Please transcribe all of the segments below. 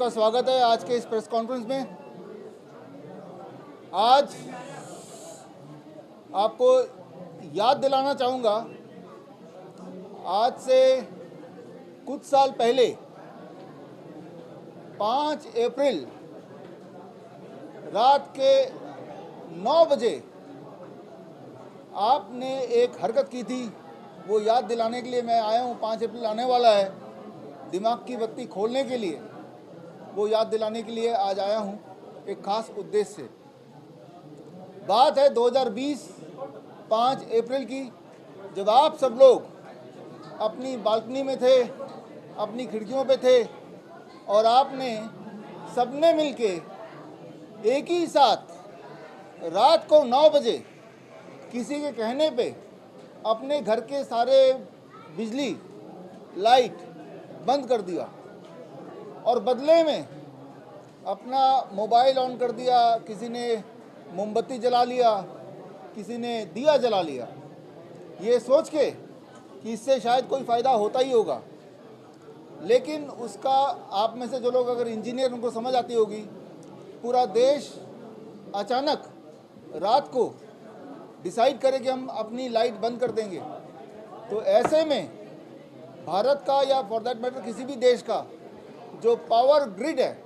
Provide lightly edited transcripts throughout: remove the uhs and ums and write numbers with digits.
सबका स्वागत है आज के इस प्रेस कॉन्फ्रेंस में। आज आपको याद दिलाना चाहूँगा, आज से कुछ साल पहले 5 अप्रैल रात के 9 बजे आपने एक हरकत की थी। वो याद दिलाने के लिए मैं आया हूँ। 5 अप्रैल आने वाला है, दिमाग की बत्ती खोलने के लिए, वो याद दिलाने के लिए आज आया हूँ एक खास उद्देश्य से। बात है 2020 5 अप्रैल की, जब आप सब लोग अपनी बालकनी में थे, अपनी खिड़कियों पे थे और आपने सबने मिलके एक ही साथ रात को 9 बजे किसी के कहने पे अपने घर के सारे बिजली लाइट बंद कर दिया और बदले में अपना मोबाइल ऑन कर दिया, किसी ने मोमबत्ती जला लिया, किसी ने दिया जला लिया, ये सोच के कि इससे शायद कोई फ़ायदा होता ही होगा। लेकिन उसका आप में से जो लोग अगर इंजीनियर, उनको समझ आती होगी, पूरा देश अचानक रात को डिसाइड करे कि हम अपनी लाइट बंद कर देंगे। तो ऐसे में भारत का या फॉर दैट मैटर किसी भी देश का जो पावर ग्रिड है,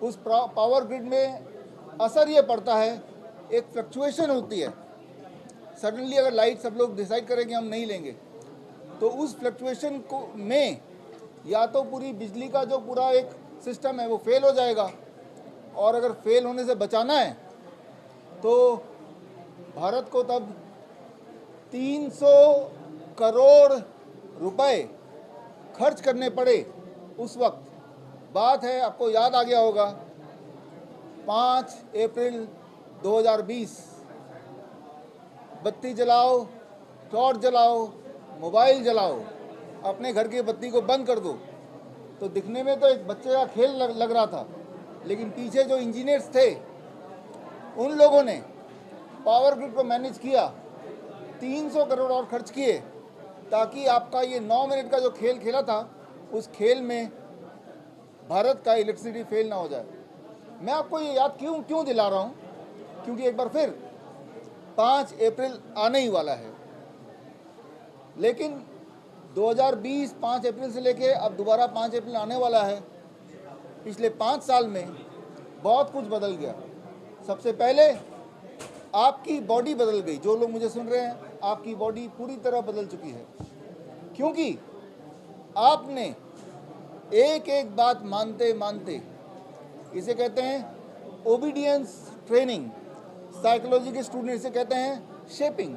उस पावर ग्रिड में असर ये पड़ता है, एक फ्लक्चुएशन होती है। सडनली अगर लाइट सब लोग डिसाइड करें कि हम नहीं लेंगे, तो उस फ्लक्चुएशन को में या तो पूरी बिजली का जो पूरा एक सिस्टम है वो फेल हो जाएगा, और अगर फेल होने से बचाना है तो भारत को तब 300 करोड़ रुपए खर्च करने पड़े। उस वक्त बात है, आपको याद आ गया होगा, 5 अप्रैल 2020। बत्ती जलाओ, टॉर्च जलाओ, मोबाइल जलाओ, अपने घर की बत्ती को बंद कर दो। तो दिखने में तो एक बच्चे का खेल लग रहा था, लेकिन पीछे जो इंजीनियर्स थे उन लोगों ने पावर ग्रिड को मैनेज किया, 300 करोड़ और खर्च किए ताकि आपका ये 9 मिनट का जो खेल खेला था, उस खेल में भारत का इलेक्ट्रिसिटी फेल ना हो जाए। मैं आपको ये याद क्यों दिला रहा हूँ, क्योंकि एक बार फिर 5 अप्रैल आने ही वाला है। लेकिन 2020 5 अप्रैल से लेके अब दोबारा 5 अप्रैल आने वाला है। पिछले 5 साल में बहुत कुछ बदल गया। सबसे पहले आपकी बॉडी बदल गई। जो लोग मुझे सुन रहे हैं, आपकी बॉडी पूरी तरह बदल चुकी है, क्योंकि आपने एक एक बात मानते मानते, इसे कहते हैं ओबीडियंस ट्रेनिंग, साइकोलॉजी के स्टूडेंट इसे कहते हैं शेपिंग।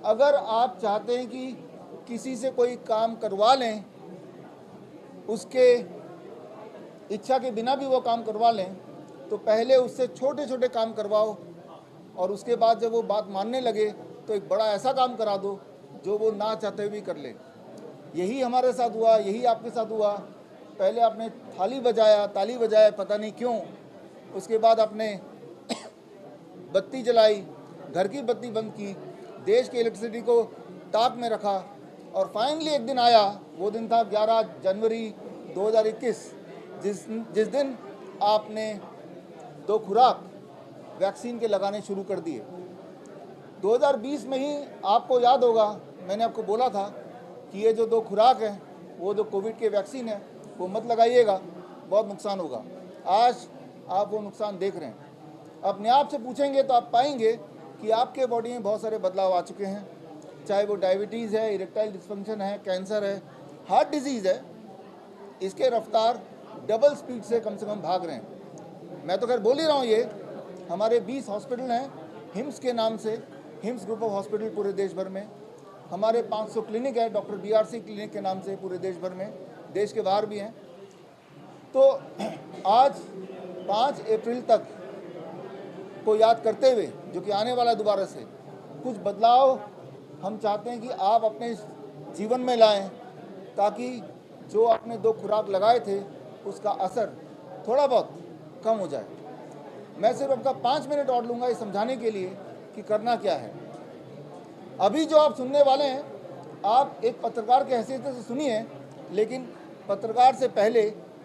अगर आप चाहते हैं कि किसी से कोई काम करवा लें, उसके इच्छा के बिना भी वो काम करवा लें, तो पहले उससे छोटे छोटे काम करवाओ, और उसके बाद जब वो बात मानने लगे तो एक बड़ा ऐसा काम करा दो जो वो ना चाहते हुए भी कर ले। यही हमारे साथ हुआ, यही आपके साथ हुआ। पहले आपने ताली बजाया, पता नहीं क्यों। उसके बाद आपने बत्ती जलाई, घर की बत्ती बंद की, देश की इलेक्ट्रिसिटी को ताक में रखा, और फाइनली एक दिन आया। वो दिन था 11 जनवरी 2021, जिस दिन आपने 2 खुराक वैक्सीन के लगाने शुरू कर दिए। 2020 में ही आपको याद होगा, मैंने आपको बोला था कि ये जो 2 खुराक हैं, वो जो कोविड के वैक्सीन है, वो मत लगाइएगा, बहुत नुकसान होगा। आज आप वो नुकसान देख रहे हैं। अपने आप से पूछेंगे तो आप पाएंगे कि आपके बॉडी में बहुत सारे बदलाव आ चुके हैं, चाहे वो डायबिटीज़ है, इरेक्टाइल डिस्फंक्शन है, कैंसर है, हार्ट डिजीज़ है। इसके रफ्तार डबल स्पीड से कम भाग रहे हैं। मैं तो खैर बोल ही रहा हूँ। ये हमारे 20 हॉस्पिटल हैं हिम्स के नाम से, हिम्स ग्रुप ऑफ हॉस्पिटल पूरे देश भर में। हमारे 500 क्लिनिक है डॉक्टर BRC क्लिनिक के नाम से पूरे देश भर में, देश के बाहर भी हैं। तो आज 5 अप्रैल तक को याद करते हुए, जो कि आने वाला दोबारा से, कुछ बदलाव हम चाहते हैं कि आप अपने जीवन में लाएं, ताकि जो आपने 2 खुराक लगाए थे उसका असर थोड़ा बहुत कम हो जाए। मैं सिर्फ आपका 5 मिनट और लूँगा इस समझाने के लिए कि करना क्या है। अभी जो आप सुनने वाले हैं, आप एक पत्रकार के हैसियत से सुनिए, लेकिन पत्रकार से पहले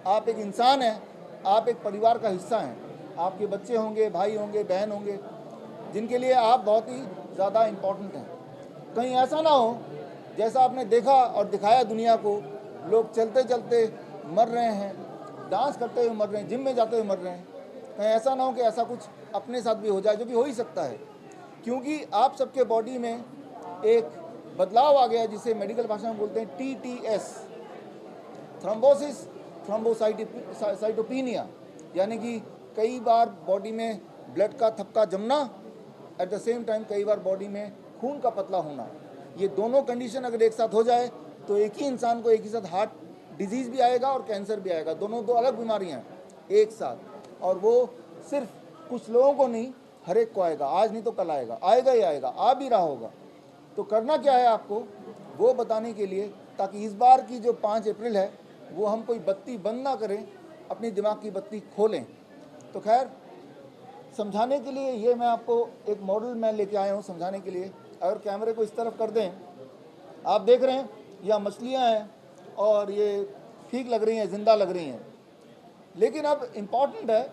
आप एक इंसान हैं आप एक परिवार का हिस्सा हैं। आपके बच्चे होंगे, भाई होंगे, बहन होंगे, जिनके लिए आप बहुत ही ज़्यादा इम्पोर्टेंट हैं। कहीं ऐसा ना हो जैसा आपने देखा और दिखाया दुनिया को, लोग चलते चलते मर रहे हैं, डांस करते हुए मर रहे हैं, जिम में जाते हुए मर रहे हैं। कहीं ऐसा ना हो कि ऐसा कुछ अपने साथ भी हो जाए, जो भी हो ही सकता है, क्योंकि आप सबके बॉडी में एक बदलाव आ गया जिसे मेडिकल भाषा में बोलते हैं TTS, थ्रोम्बोसिस थ्रोम्बोसाइटोपिनिया, यानी कि कई बार बॉडी में ब्लड का थपका जमना, एट द सेम टाइम कई बार बॉडी में खून का पतला होना। ये दोनों कंडीशन अगर एक साथ हो जाए तो एक ही इंसान को एक ही साथ हार्ट डिजीज़ भी आएगा और कैंसर भी आएगा। दोनों दो अलग बीमारियां हैं एक साथ, और वो सिर्फ कुछ लोगों को नहीं, हर एक को आएगा। आज नहीं तो कल आएगा, आएगा ही आएगा, आ भी रहा होगा। तो करना क्या है आपको, वो बताने के लिए, ताकि इस बार की जो 5 अप्रैल है वो हम कोई बत्ती बंद ना करें, अपनी दिमाग की बत्ती खोलें। तो खैर, समझाने के लिए ये मैं आपको एक मॉडल मैं लेके आया हूँ समझाने के लिए। अगर कैमरे को इस तरफ कर दें, आप देख रहे हैं यह मछलियाँ हैं और ये ठीक लग रही हैं, ज़िंदा लग रही हैं। लेकिन अब इम्पॉर्टेंट है,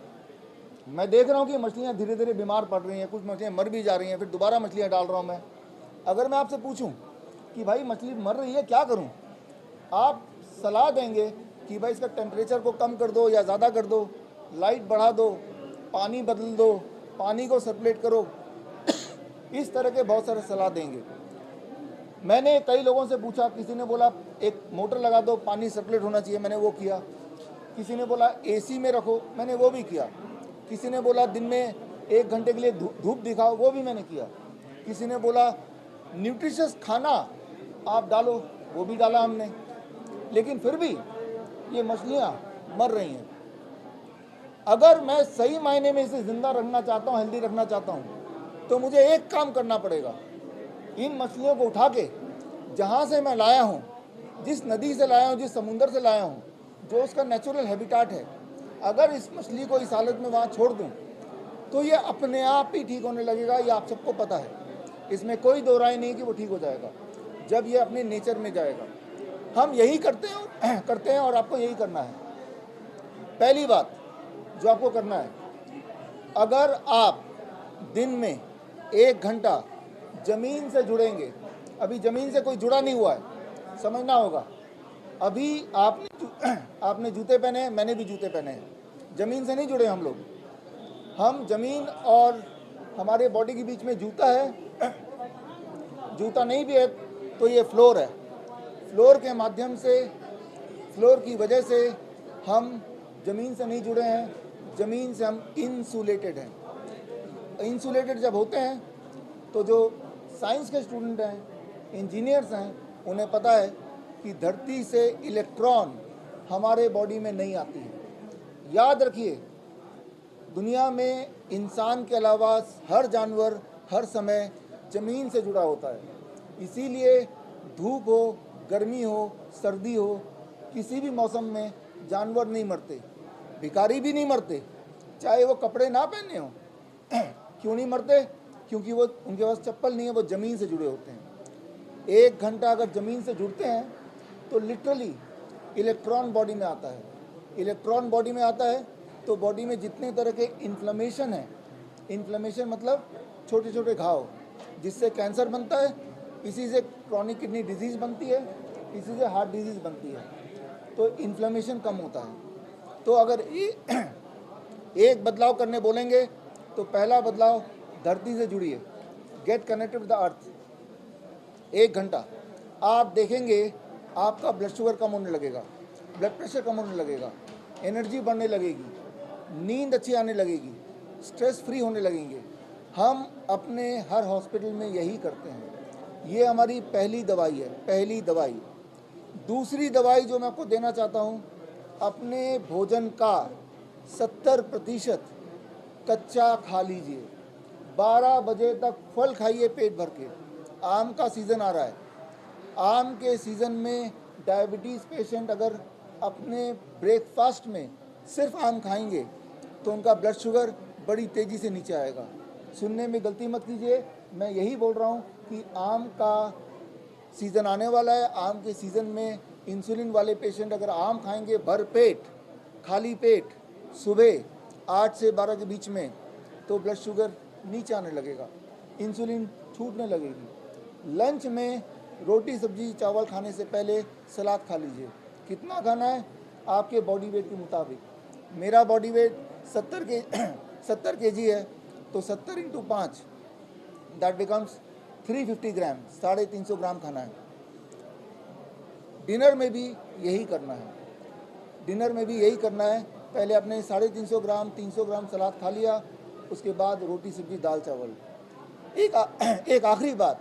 मैं देख रहा हूँ कि मछलियाँ धीरे धीरे बीमार पड़ रही हैं, कुछ मछलियाँ मर भी जा रही हैं, फिर दोबारा मछलियाँ डाल रहा हूँ मैं। अगर मैं आपसे पूछूं कि भाई मछली मर रही है, क्या करूं, आप सलाह देंगे कि भाई इसका टेम्परेचर को कम कर दो या ज़्यादा कर दो, लाइट बढ़ा दो, पानी बदल दो, पानी को सर्कुलेट करो, इस तरह के बहुत सारे सलाह देंगे। मैंने कई लोगों से पूछा, किसी ने बोला एक मोटर लगा दो, पानी सर्कुलेट होना चाहिए, मैंने वो किया। किसी ने बोला AC में रखो, मैंने वो भी किया। किसी ने बोला दिन में 1 घंटे के लिए धूप दिखाओ, वो भी मैंने किया। किसी ने बोला न्यूट्रिशियस खाना आप डालो, वो भी डाला हमने। लेकिन फिर भी ये मछलियाँ मर रही हैं। अगर मैं सही मायने में इसे ज़िंदा रखना चाहता हूँ, हेल्दी रखना चाहता हूँ, तो मुझे एक काम करना पड़ेगा। इन मछलियों को उठा के जहाँ से मैं लाया हूँ, जिस नदी से लाया हूँ, जिस समुंदर से लाया हूँ, जो उसका नेचुरल हैबिटाट है, अगर इस मछली को इस हालत में वहाँ छोड़ दूँ तो ये अपने आप ही ठीक होने लगेगा। ये आप सबको पता है, इसमें कोई दो राय नहीं कि वो ठीक हो जाएगा जब ये अपने नेचर में जाएगा। हम यही करते हैं और आपको यही करना है। पहली बात जो आपको करना है, अगर आप दिन में 1 घंटा ज़मीन से जुड़ेंगे, अभी ज़मीन से कोई जुड़ा नहीं हुआ है, समझना होगा। अभी आपने जूते पहने हैं, मैंने भी जूते पहने हैं, ज़मीन से नहीं जुड़े हम लोग। हम ज़मीन और हमारे बॉडी के बीच में जूता है, जूता नहीं भी है तो ये फ्लोर है। फ्लोर के माध्यम से, फ्लोर की वजह से हम ज़मीन से नहीं जुड़े हैं, ज़मीन से हम इंसुलेटेड हैं। इंसुलेटेड जब होते हैं तो जो साइंस के स्टूडेंट हैं, इंजीनियर्स हैं, उन्हें पता है कि धरती से इलेक्ट्रॉन हमारे बॉडी में नहीं आती है। याद रखिए, दुनिया में इंसान के अलावा हर जानवर हर समय ज़मीन से जुड़ा होता है। इसीलिए धूप हो, गर्मी हो, सर्दी हो, किसी भी मौसम में जानवर नहीं मरते, भिखारी भी नहीं मरते, चाहे वो कपड़े ना पहने हो। क्यों नहीं मरते? क्योंकि वो उनके पास चप्पल नहीं है, वो ज़मीन से जुड़े होते हैं। 1 घंटा अगर ज़मीन से जुड़ते हैं तो लिटरली इलेक्ट्रॉन बॉडी में आता है। इलेक्ट्रॉन बॉडी में आता है तो बॉडी में जितने तरह के इन्फ्लेमेशन है, इन्फ्लेमेशन मतलब छोटे छोटे घाव, जिससे कैंसर बनता है, इसी से क्रॉनिक किडनी डिजीज़ बनती है, इसी से हार्ट डिजीज़ बनती है, तो इन्फ्लेमेशन कम होता है। तो अगर एक बदलाव करने बोलेंगे तो पहला बदलाव, धरती से जुड़िए, get connected with the earth. 1 घंटा आप देखेंगे आपका ब्लड शुगर कम होने लगेगा, ब्लड प्रेशर कम होने लगेगा, एनर्जी बढ़ने लगेगी, नींद अच्छी आने लगेगी, स्ट्रेस फ्री होने लगेंगे। हम अपने हर हॉस्पिटल में यही करते हैं। ये हमारी पहली दवाई है, पहली दवाई। दूसरी दवाई जो मैं आपको देना चाहता हूँ, अपने भोजन का 70% कच्चा खा लीजिए। 12 बजे तक फल खाइए पेट भर के। आम का सीज़न आ रहा है, आम के सीज़न में डायबिटीज़ पेशेंट अगर अपने ब्रेकफास्ट में सिर्फ आम खाएंगे तो उनका ब्लड शुगर बड़ी तेज़ी से नीचे आएगा। सुनने में गलती मत कीजिए, मैं यही बोल रहा हूँ कि आम का सीज़न आने वाला है। आम के सीज़न में इंसुलिन वाले पेशेंट अगर आम खाएंगे भर पेट, खाली पेट, सुबह 8 से 12 के बीच में, तो ब्लड शुगर नीचे आने लगेगा, इंसुलिन छूटने लगेगी। लंच में रोटी सब्जी चावल खाने से पहले सलाद खा लीजिए। कितना खाना है? आपके बॉडी वेट के मुताबिक। मेरा बॉडी वेट 70 केजी है, तो 70 इंटू 5 दैट बिकम्स 350 ग्राम, 350 ग्राम खाना है। डिनर में भी यही करना है, डिनर में भी यही करना है। पहले अपने 350 ग्राम 300 ग्राम सलाद खा लिया, उसके बाद रोटी सब्जी दाल चावल। एक आखिरी बात,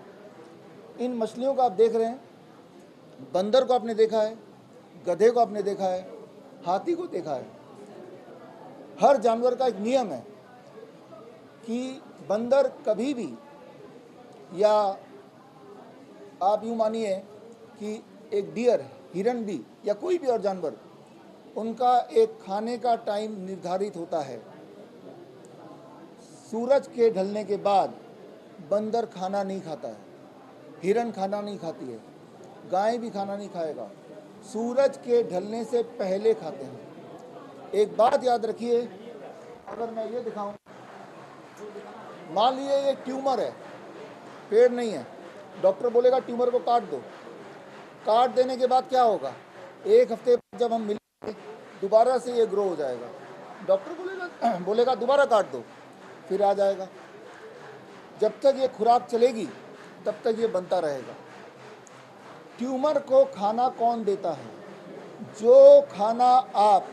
इन मछलियों को आप देख रहे हैं, बंदर को आपने देखा है, गधे को आपने देखा है, हाथी को देखा है। हर जानवर का एक नियम है कि बंदर कभी भी, या आप यूँ मानिए कि एक डियर, हिरन भी, या कोई भी और जानवर, उनका एक खाने का टाइम निर्धारित होता है। सूरज के ढलने के बाद बंदर खाना नहीं खाता है, हिरन खाना नहीं खाती है, गाय भी खाना नहीं खाएगा, सूरज के ढलने से पहले खाते हैं। एक बात याद रखिए, अगर मैं ये दिखाऊं, मान लीजिए ये ट्यूमर है, पेड़ नहीं है, डॉक्टर बोलेगा ट्यूमर को काट दो। काट देने के बाद क्या होगा? एक हफ्ते बाद जब हम मिलेंगे दोबारा से ये ग्रो हो जाएगा। डॉक्टर बोलेगा दोबारा काट दो, फिर आ जाएगा। जब तक ये खुराक चलेगी तब तक ये बनता रहेगा। ट्यूमर को खाना कौन देता है? जो खाना आप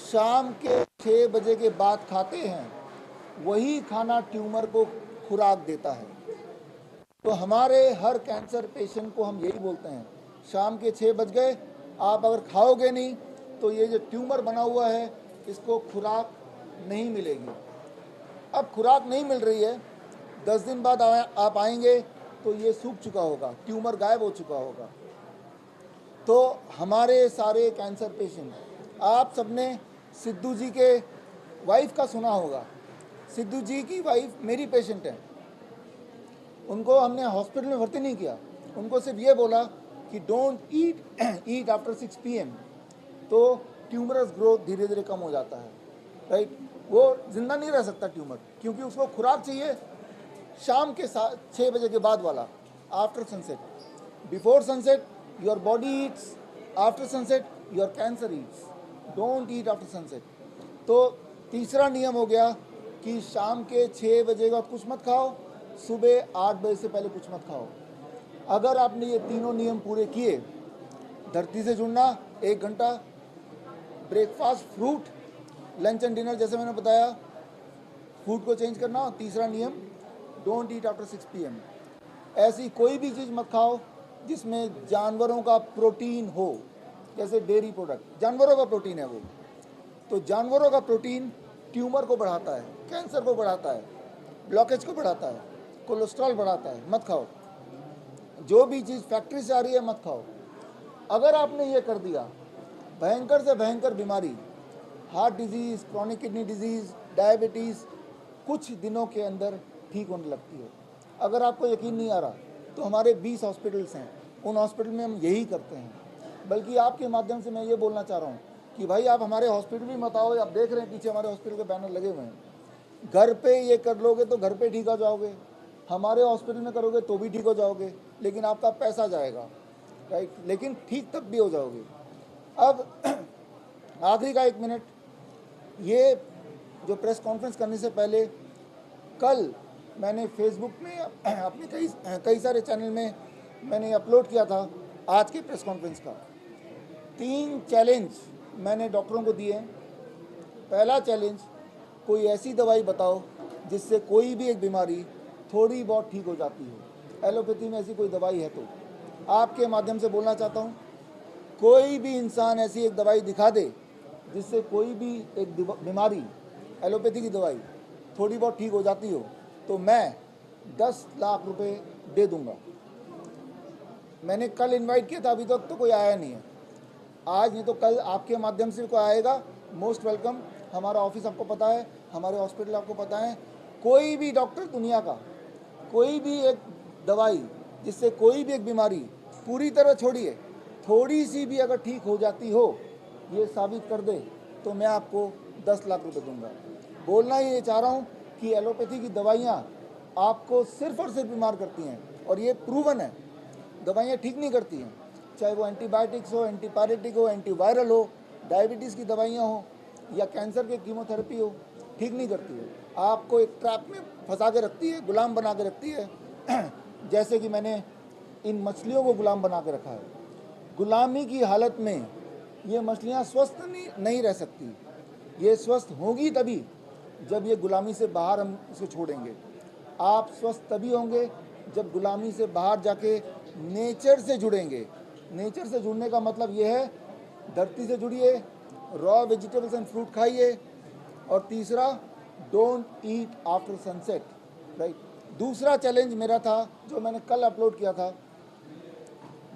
शाम के 6 बजे के बाद खाते हैं, वही खाना ट्यूमर को खुराक देता है। तो हमारे हर कैंसर पेशेंट को हम यही बोलते हैं, शाम के 6 बज गए, आप अगर खाओगे नहीं तो ये जो ट्यूमर बना हुआ है इसको खुराक नहीं मिलेगी। अब खुराक नहीं मिल रही है, 10 दिन बाद आप आएंगे तो ये सूख चुका होगा, ट्यूमर गायब हो चुका होगा। तो हमारे सारे कैंसर पेशेंट, आप सबने सिद्धू जी के वाइफ का सुना होगा। सिद्धू जी की वाइफ मेरी पेशेंट है। उनको हमने हॉस्पिटल में भर्ती नहीं किया, उनको सिर्फ ये बोला कि डोंट ईट आफ्टर 6 PM, तो ट्यूमरस ग्रोथ धीरे धीरे कम हो जाता है, राइट। वो जिंदा नहीं रह सकता ट्यूमर, क्योंकि उसको खुराक चाहिए शाम के 6 बजे के बाद वाला, after sunset. Before sunset your body Yeats, after sunset your cancer Yeats. Don't eat after sunset. तो तीसरा नियम हो गया कि शाम के 6 बजे का कुछ मत खाओ, सुबह 8 बजे से पहले कुछ मत खाओ। अगर आपने ये तीनों नियम पूरे किए, धरती से जुड़ना 1 घंटा, breakfast fruit, lunch and dinner जैसे मैंने बताया, फूड को चेंज करना, तीसरा नियम डोंट ईट आफ्टर 6 PM। ऐसी कोई भी चीज़ मत खाओ जिसमें जानवरों का प्रोटीन हो, जैसे डेयरी प्रोडक्ट, जानवरों का प्रोटीन है वो। तो जानवरों का प्रोटीन ट्यूमर को बढ़ाता है, कैंसर को बढ़ाता है, ब्लॉकेज को बढ़ाता है, कोलेस्ट्रॉल बढ़ाता है, मत खाओ। जो भी चीज़ फैक्ट्री से आ रही है मत खाओ। अगर आपने ये कर दिया, भयंकर से भयंकर बीमारी, heart disease, chronic kidney disease, diabetes कुछ दिनों के अंदर ठीक होने लगती है। अगर आपको यकीन नहीं आ रहा तो हमारे 20 हॉस्पिटल्स हैं, उन हॉस्पिटल में हम यही करते हैं। बल्कि आपके माध्यम से मैं ये बोलना चाह रहा हूँ कि भाई आप हमारे हॉस्पिटल भी मत आओ। आप देख रहे हैं पीछे हमारे हॉस्पिटल के बैनर लगे हुए हैं। घर पे ये कर लोगे तो घर पे ठीक हो जाओगे, हमारे हॉस्पिटल में करोगे तो भी ठीक हो जाओगे, लेकिन आपका पैसा जाएगा, राइट। लेकिन ठीक तब भी हो जाओगे। अब आखिरी का 1 मिनट, ये जो प्रेस कॉन्फ्रेंस करने से पहले कल मैंने फेसबुक में अपने कई सारे चैनल में मैंने अपलोड किया था आज के प्रेस कॉन्फ्रेंस का। 3 चैलेंज मैंने डॉक्टरों को दिए। पहला चैलेंज, कोई ऐसी दवाई बताओ जिससे कोई भी एक बीमारी थोड़ी बहुत ठीक हो जाती हो। एलोपैथी में ऐसी कोई दवाई है तो आपके माध्यम से बोलना चाहता हूँ, कोई भी इंसान ऐसी एक दवाई दिखा दे जिससे कोई भी एक बीमारी, एलोपैथी की दवाई थोड़ी बहुत ठीक हो जाती हो, तो मैं 10 लाख रुपए दे दूंगा। मैंने कल इनवाइट किया था, अभी तक तो कोई आया नहीं है। आज नहीं तो कल आपके माध्यम से कोई आएगा, मोस्ट वेलकम। हमारा ऑफिस आपको पता है, हमारे हॉस्पिटल आपको पता है। कोई भी डॉक्टर दुनिया का, कोई भी एक दवाई जिससे कोई भी एक बीमारी पूरी तरह छोड़िए, थोड़ी सी भी अगर ठीक हो जाती हो, ये साबित कर दे, तो मैं आपको 10 लाख रुपए दूंगा। बोलना ये चाह रहा हूँ कि एलोपैथी की दवाइयाँ आपको सिर्फ और सिर्फ बीमार करती हैं, और ये प्रूवन है, दवाइयाँ ठीक नहीं करती हैं। चाहे वो एंटीबायोटिक्स हो, एंटीपायरेटिक हो, एंटीवायरल हो, डायबिटीज़ की दवाइयाँ हो या कैंसर के कीमोथेरेपी हो, ठीक नहीं करती है। आपको एक ट्रैप में फंसा के रखती है, गुलाम बना के रखती है। जैसे कि मैंने इन मछलियों को गुलाम बना के रखा है। गुलामी की हालत में ये मछलियाँ स्वस्थ नहीं रह सकती। ये स्वस्थ होंगी तभी जब ये गुलामी से बाहर हम इसको छोड़ेंगे। आप स्वस्थ तभी होंगे जब गुलामी से बाहर जाके नेचर से जुड़ेंगे। नेचर से जुड़ने का मतलब ये है, धरती से जुड़िए, रॉ वेजिटेबल्स एंड फ्रूट खाइए, और तीसरा, don't eat after sunset, right. दूसरा चैलेंज मेरा था जो मैंने कल अपलोड किया था,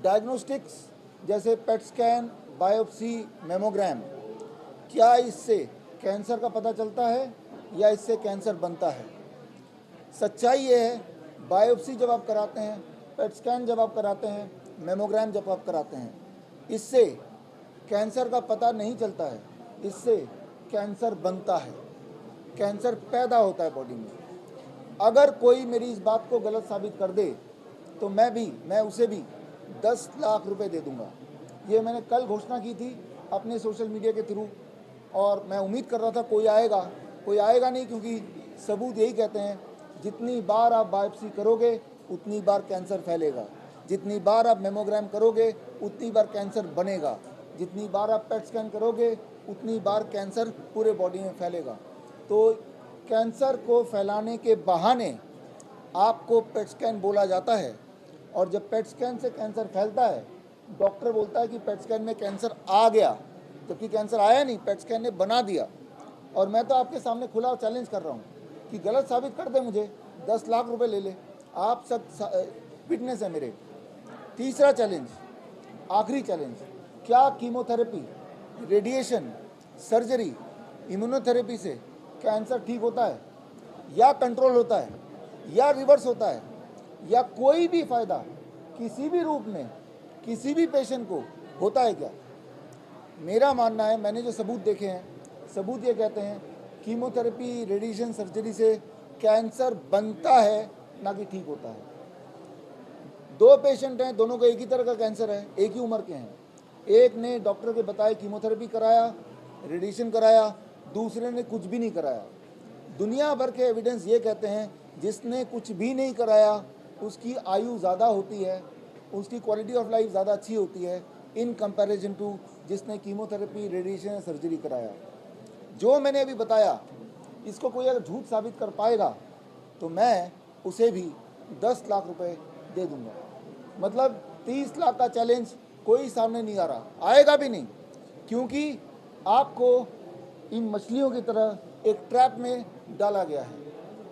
डायग्नोस्टिक्स जैसे पेट स्कैन, बायोप्सी, मेमोग्राम, क्या इससे कैंसर का पता चलता है या इससे कैंसर बनता है? सच्चाई ये है, बायोप्सी जब आप कराते हैं, पेट स्कैन जब आप कराते हैं, मेमोग्राम जब आप कराते हैं, इससे कैंसर का पता नहीं चलता है, इससे कैंसर बनता है, कैंसर पैदा होता है बॉडी में। अगर कोई मेरी इस बात को गलत साबित कर दे तो मैं उसे भी 10 लाख रुपए दे दूंगा। ये मैंने कल घोषणा की थी अपने सोशल मीडिया के थ्रू, और मैं उम्मीद कर रहा था कोई आएगा नहीं, क्योंकि सबूत यही कहते हैं, जितनी बार आप बायोप्सी करोगे उतनी बार कैंसर फैलेगा, जितनी बार आप मेमोग्राम करोगे उतनी बार कैंसर बनेगा, जितनी बार आप पेट स्कैन करोगे उतनी बार कैंसर पूरे बॉडी में फैलेगा। तो कैंसर को फैलाने के बहाने आपको पेट स्कैन बोला जाता है, और जब पेट स्कैन से कैंसर फैलता है, डॉक्टर बोलता है कि पेट स्कैन में कैंसर आ गया, जबकि कैंसर आया नहीं, पेट स्कैन ने बना दिया। और मैं तो आपके सामने खुला चैलेंज कर रहा हूँ कि गलत साबित कर दे मुझे, 10 लाख रुपए ले ले, आप सब फिटनेस है मेरे। तीसरा चैलेंज, आखिरी चैलेंज, क्या कीमोथेरेपी, रेडिएशन, सर्जरी, इम्यूनोथेरेपी से कैंसर ठीक होता है या कंट्रोल होता है या रिवर्स होता है, या कोई भी फ़ायदा किसी भी रूप में किसी भी पेशेंट को होता है क्या? मेरा मानना है, मैंने जो सबूत देखे हैं, सबूत ये कहते हैं कीमोथेरेपी, रेडिएशन, सर्जरी से कैंसर बनता है, ना कि ठीक होता है। 2 पेशेंट हैं, दोनों को एक ही तरह का कैंसर है, एक ही उम्र के हैं। एक ने डॉक्टर के बताए कीमोथेरेपी कराया, रेडिएशन कराया, दूसरे ने कुछ भी नहीं कराया। दुनिया भर के एविडेंस ये कहते हैं जिसने कुछ भी नहीं कराया उसकी आयु ज़्यादा होती है, उसकी क्वालिटी ऑफ लाइफ ज़्यादा अच्छी होती है इन कंपैरिजन टू जिसने कीमोथेरेपी, रेडिएशन, सर्जरी कराया। जो मैंने अभी बताया, इसको कोई अगर झूठ साबित कर पाएगा तो मैं उसे भी 10 लाख रुपए दे दूंगा। मतलब 30 लाख का चैलेंज कोई सामने नहीं आ रहा, आएगा भी नहीं, क्योंकि आपको इन मछलियों की तरह एक ट्रैप में डाला गया है।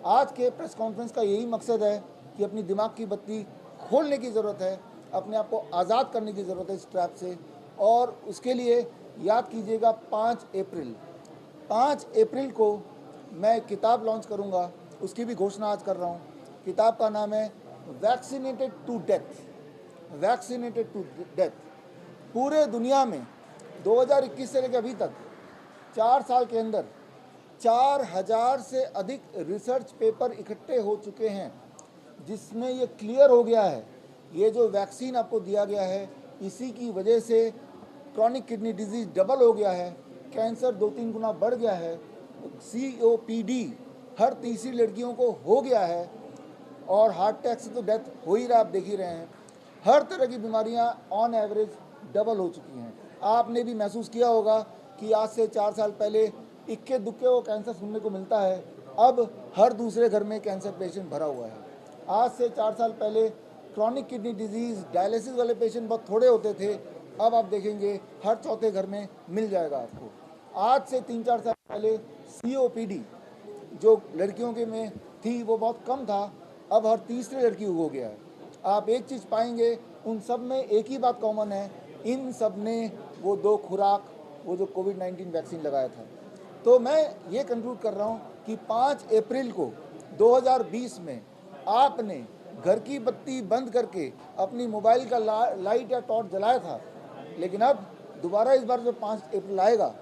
आज के प्रेस कॉन्फ्रेंस का यही मकसद है कि अपनी दिमाग की बत्ती खोलने की ज़रूरत है, अपने आप को आज़ाद करने की ज़रूरत है इस ट्रैप से। और उसके लिए याद कीजिएगा 5 अप्रैल को मैं किताब लॉन्च करूंगा, उसकी भी घोषणा आज कर रहा हूं। किताब का नाम है वैक्सीनेटेड टू डेथ। पूरे दुनिया में 2021 से लेकर अभी तक 4 साल के अंदर 4000 से अधिक रिसर्च पेपर इकट्ठे हो चुके हैं, जिसमें ये क्लियर हो गया है, ये जो वैक्सीन आपको दिया गया है इसी की वजह से क्रॉनिक किडनी डिजीज़ डबल हो गया है, कैंसर 2-3 गुना बढ़ गया है, COPD हर तीसरी लड़कियों को हो गया है, और हार्ट अटैक से तो डेथ हो ही रहा, आप देख ही रहे हैं। हर तरह की बीमारियां ऑन एवरेज डबल हो चुकी हैं। आपने भी महसूस किया होगा कि आज से 4 साल पहले इक्के दुक्के को कैंसर सुनने को मिलता है, अब हर दूसरे घर में कैंसर पेशेंट भरा हुआ है। आज से 4 साल पहले क्रॉनिक किडनी डिजीज़, डायलिसिस वाले पेशेंट बहुत थोड़े होते थे, अब आप देखेंगे हर चौथे घर में मिल जाएगा आपको। आज से 3-4 साल पहले COPD जो लड़कियों के में थी वो बहुत कम था, अब हर तीसरी लड़की हो गया है। आप एक चीज़ पाएंगे, उन सब में एक ही बात कॉमन है, इन सब ने वो 2 खुराक, वो जो कोविड-19 वैक्सीन लगाया था। तो मैं ये कंक्लूड कर रहा हूँ कि 5 अप्रैल को 2020 में आपने घर की बत्ती बंद करके अपनी मोबाइल का लाइट या टॉर्च जलाया था, लेकिन अब दोबारा इस बार जो 5 अप्रैल आएगा,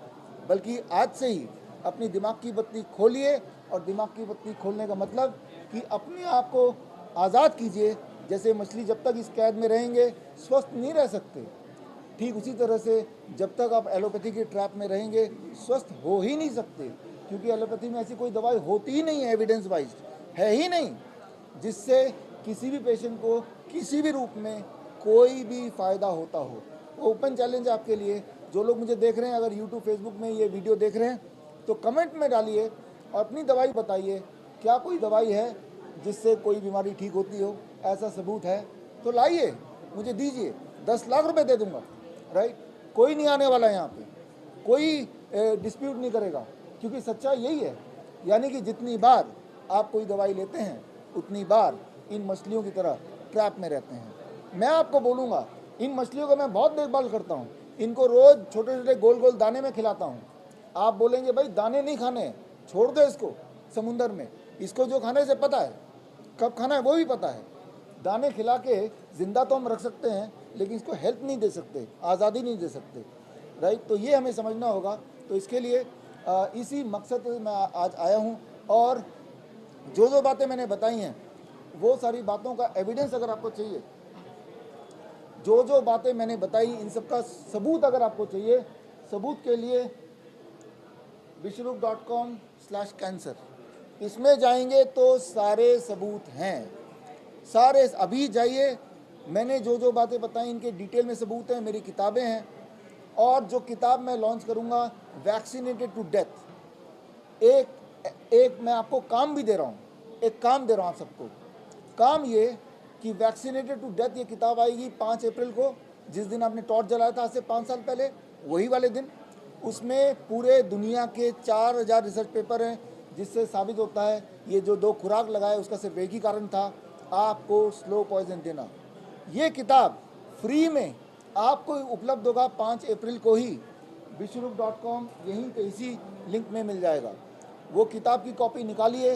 बल्कि आज से ही अपनी दिमाग की बत्ती खोलिए, और दिमाग की बत्ती खोलने का मतलब कि अपने आप को आज़ाद कीजिए। जैसे मछली जब तक इस कैद में रहेंगे स्वस्थ नहीं रह सकते, ठीक उसी तरह से जब तक आप एलोपैथी के ट्रैप में रहेंगे स्वस्थ हो ही नहीं सकते, क्योंकि एलोपैथी में ऐसी कोई दवाई होती ही नहीं है, एविडेंस वाइज है ही नहीं, जिससे किसी भी पेशेंट को किसी भी रूप में कोई भी फ़ायदा होता हो। ओपन चैलेंज आपके लिए, जो लोग मुझे देख रहे हैं, अगर यूट्यूब फेसबुक में ये वीडियो देख रहे हैं तो कमेंट में डालिए और अपनी दवाई बताइए। क्या कोई दवाई है जिससे कोई बीमारी ठीक होती हो? ऐसा सबूत है तो लाइए, मुझे दीजिए, 10 लाख रुपए दे दूंगा, राइट। कोई नहीं आने वाला है यहाँ पे, कोई डिस्प्यूट नहीं करेगा, क्योंकि सच्चाई यही है। यानी कि जितनी बार आप कोई दवाई लेते हैं उतनी बार इन मछलियों की तरह ट्रैप में रहते हैं। मैं आपको बोलूँगा, इन मछलियों का मैं बहुत देखभाल करता हूँ, इनको रोज़ छोटे छोटे गोल गोल दाने में खिलाता हूँ। आप बोलेंगे भाई दाने नहीं खाने, छोड़ दो इसको समुंदर में, इसको जो खाने से पता है, कब खाना है वो भी पता है। दाने खिला के ज़िंदा तो हम रख सकते हैं, लेकिन इसको हेल्प नहीं दे सकते, आज़ादी नहीं दे सकते, राइट। तो ये हमें समझना होगा। तो इसके लिए इसी मकसद से मैं आज आया हूँ, और जो बातें मैंने बताई हैं वो सारी बातों का एविडेंस अगर आपको चाहिए, जो बातें मैंने बताई इन सब का सबूत अगर आपको चाहिए, सबूत के लिए विश्वरूप.com/कैंसर, इसमें जाएंगे तो सारे सबूत हैं, सारे। अभी जाइए, मैंने जो बातें बताई इनके डिटेल में सबूत हैं, मेरी किताबें हैं, और जो किताब मैं लॉन्च करूंगा वैक्सीनेटेड टू डेथ, एक मैं आपको काम भी दे रहा हूँ, एक काम दे रहा हूँ आप सबको। काम ये कि वैक्सीनेटेड टू डेथ ये किताब आएगी 5 अप्रैल को, जिस दिन आपने टॉर्च जलाया था आज से 5 साल पहले, वही वाले दिन। उसमें पूरे दुनिया के 4000 रिसर्च पेपर हैं, जिससे साबित होता है ये जो 2 खुराक लगाए उसका सिर्फ एक ही कारण था, आपको स्लो पॉइजन देना। ये किताब फ्री में आपको उपलब्ध होगा 5 अप्रैल को ही, विश्वरूप.com यहीं पे इसी लिंक में मिल जाएगा। वो किताब की कॉपी निकालिए,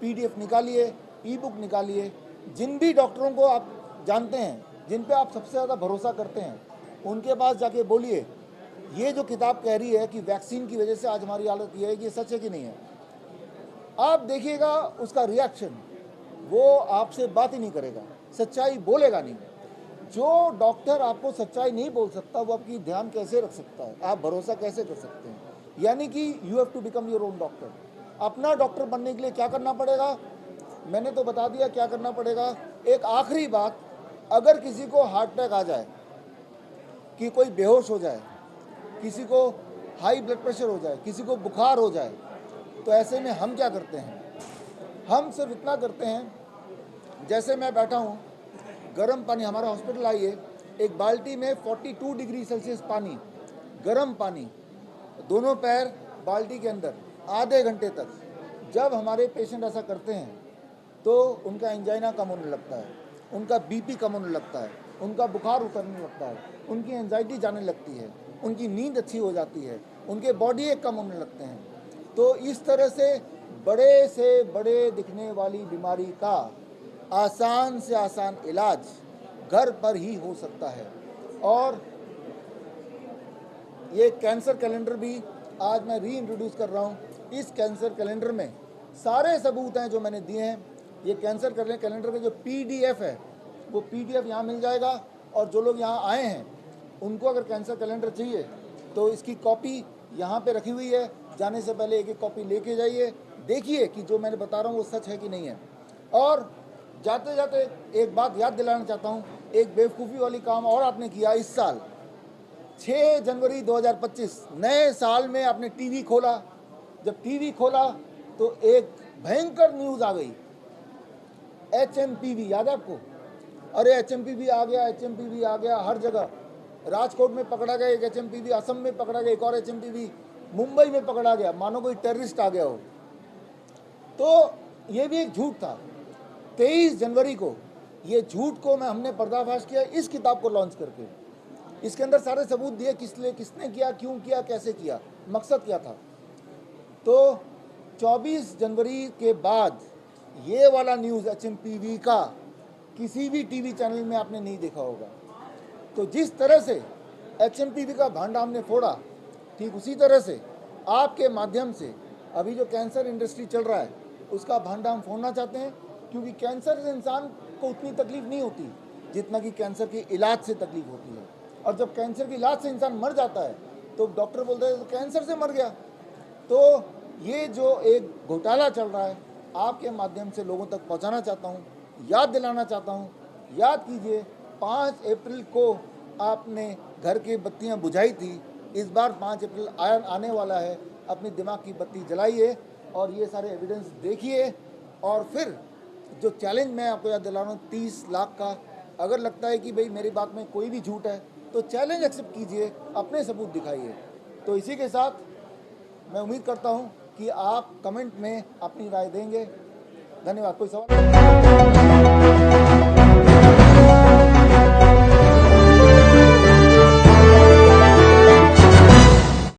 PDF निकालिए, ई-बुक निकालिए। जिन भी डॉक्टरों को आप जानते हैं, जिन पे आप सबसे ज़्यादा भरोसा करते हैं, उनके पास जाके बोलिए ये जो किताब कह रही है कि वैक्सीन की वजह से आज हमारी हालत ये है, कि ये सच है कि नहीं है। आप देखिएगा उसका रिएक्शन, वो आपसे बात ही नहीं करेगा, सच्चाई बोलेगा नहीं। जो डॉक्टर आपको सच्चाई नहीं बोल सकता वो आपकी ध्यान कैसे रख सकता है, आप भरोसा कैसे कर सकते हैं? यानी कि you have to become your own doctor. अपना डॉक्टर बनने के लिए क्या करना पड़ेगा, मैंने तो बता दिया क्या करना पड़ेगा। एक आखिरी बात, अगर किसी को हार्ट अटैक आ जाए, कि कोई बेहोश हो जाए, किसी को हाई ब्लड प्रेशर हो जाए, किसी को बुखार हो जाए, तो ऐसे में हम क्या करते हैं? हम सिर्फ इतना करते हैं, जैसे मैं बैठा हूँ, गर्म पानी, हमारा हॉस्पिटल आइए, एक बाल्टी में 42 डिग्री सेल्सियस पानी, गर्म पानी, दोनों पैर बाल्टी के अंदर आधे घंटे तक। जब हमारे पेशेंट ऐसा करते हैं तो उनका एंजाइना कम होने लगता है, उनका BP कम होने लगता है, उनका बुखार उतरने लगता है, उनकी एंजाइटी जाने लगती है, उनकी नींद अच्छी हो जाती है, उनके बॉडी एक कम होने लगते हैं। तो इस तरह से बड़े दिखने वाली बीमारी का आसान से आसान इलाज घर पर ही हो सकता है। और ये कैंसर कैलेंडर भी आज मैं री इंट्रोड्यूस कर रहा हूँ। इस कैंसर कैलेंडर में सारे सबूत हैं जो मैंने दिए हैं। ये कैंसर कैलेंडर का जो PDF है वो PDF यहाँ मिल जाएगा, और जो लोग यहाँ आए हैं उनको अगर कैंसर कैलेंडर चाहिए तो इसकी कॉपी यहाँ पे रखी हुई है, जाने से पहले एक कॉपी लेके जाइए, देखिए कि जो मैंने बता रहा हूँ वो सच है कि नहीं है। और जाते जाते एक बात याद दिलाना चाहता हूँ, एक बेवकूफ़ी वाली काम और आपने किया इस साल। 6 जनवरी 2025 नए साल में आपने TV खोला, जब TV खोला तो एक भयंकर न्यूज़ आ गई, HMPV, याद है आपको? अरे HMPV आ गया, HMPV आ गया हर जगह। राजकोट में पकड़ा गया एक HMPV, असम में पकड़ा गया एक और HMPV, मुंबई में पकड़ा गया, मानो कोई टेररिस्ट आ गया हो। तो ये भी एक झूठ था। 23 जनवरी को ये झूठ को हमने पर्दाफाश किया इस किताब को लॉन्च करके। इसके अंदर सारे सबूत दिए, किसने किया, क्यों किया, कैसे किया, मकसद क्या था। तो 24 जनवरी के बाद ये वाला न्यूज़ HMPV का किसी भी TV चैनल में आपने नहीं देखा होगा। तो जिस तरह से HMPV का भांडा हमने फोड़ा, ठीक उसी तरह से आपके माध्यम से अभी जो कैंसर इंडस्ट्री चल रहा है उसका भांडा हम फोड़ना चाहते हैं, क्योंकि कैंसर से इंसान को उतनी तकलीफ नहीं होती जितना कि कैंसर के इलाज से तकलीफ होती है। और जब कैंसर के इलाज से इंसान मर जाता है तो डॉक्टर बोलता है तो कैंसर से मर गया। तो ये जो एक घोटाला चल रहा है आपके माध्यम से लोगों तक पहुंचाना चाहता हूं, याद दिलाना चाहता हूं। याद कीजिए 5 अप्रैल को आपने घर की बत्तियां बुझाई थी, इस बार 5 अप्रैल आने वाला है, अपनी दिमाग की बत्ती जलाइए और ये सारे एविडेंस देखिए। और फिर जो चैलेंज मैं आपको याद दिला रहा हूँ 30 लाख का, अगर लगता है कि भाई मेरी बात में कोई भी झूठ है तो चैलेंज एक्सेप्ट कीजिए, अपने सबूत दिखाइए। तो इसी के साथ मैं उम्मीद करता हूं कि आप कमेंट में अपनी राय देंगे। धन्यवाद। कोई सवाल?